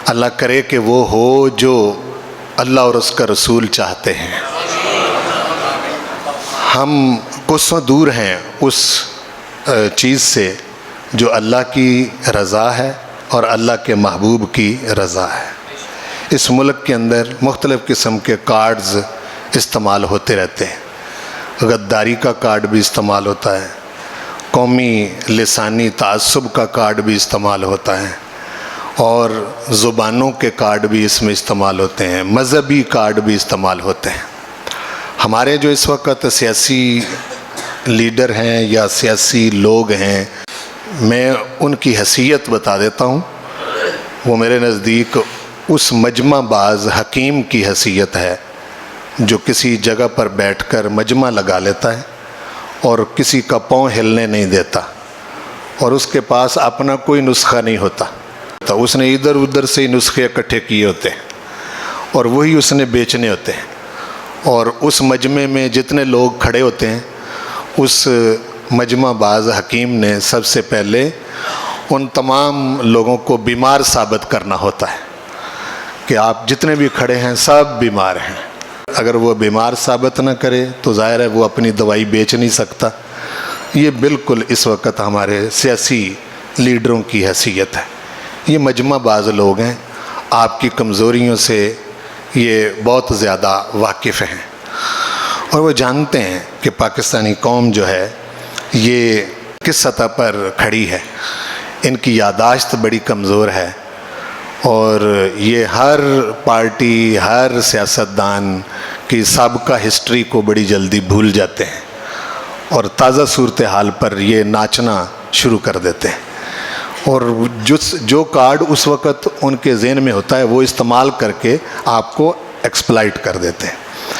اللہ کرے کہ وہ ہو جو اللہ اور اس کا رسول چاہتے ہیں۔ ہم کوسوں دور ہیں اس چیز سے جو اللہ کی رضا ہے اور اللہ کے محبوب کی رضا ہے۔ اس ملک کے اندر مختلف قسم کے کارڈز استعمال ہوتے رہتے ہیں۔ غداری کا کارڈ بھی استعمال ہوتا ہے، قومی لسانی تعصب کا کارڈ بھی استعمال ہوتا ہے، اور زبانوں کے کارڈ بھی اس میں استعمال ہوتے ہیں، مذہبی کارڈ بھی استعمال ہوتے ہیں۔ ہمارے جو اس وقت سیاسی لیڈر ہیں یا سیاسی لوگ ہیں، میں ان کی حیثیت بتا دیتا ہوں۔ وہ میرے نزدیک اس مجمع باز حکیم کی حیثیت ہے جو کسی جگہ پر بیٹھ کر مجمع لگا لیتا ہے اور کسی کا پاؤں ہلنے نہیں دیتا، اور اس کے پاس اپنا کوئی نسخہ نہیں ہوتا، تو اس نے ادھر ادھر سے نسخے اکٹھے کیے ہوتے ہیں اور وہی اس نے بیچنے ہوتے ہیں، اور اس مجمع میں جتنے لوگ کھڑے ہوتے ہیں اس مجمع باز حکیم نے سب سے پہلے ان تمام لوگوں کو بیمار ثابت کرنا ہوتا ہے کہ آپ جتنے بھی کھڑے ہیں سب بیمار ہیں۔ اگر وہ بیمار ثابت نہ کرے تو ظاہر ہے وہ اپنی دوائی بیچ نہیں سکتا۔ یہ بالکل اس وقت ہمارے سیاسی لیڈروں کی حیثیت ہے۔ یہ مجمع باز لوگ ہیں، آپ کی کمزوریوں سے یہ بہت زیادہ واقف ہیں، اور وہ جانتے ہیں کہ پاکستانی قوم جو ہے یہ کس سطح پر کھڑی ہے۔ ان کی یادداشت بڑی کمزور ہے، اور یہ ہر پارٹی، ہر سیاستدان کی سابقہ ہسٹری کو بڑی جلدی بھول جاتے ہیں اور تازہ صورتحال پر یہ ناچنا شروع کر دیتے ہیں، اور جو کارڈ اس وقت ان کے ذہن میں ہوتا ہے وہ استعمال کر کے آپ کو ایکسپلائٹ کر دیتے ہیں۔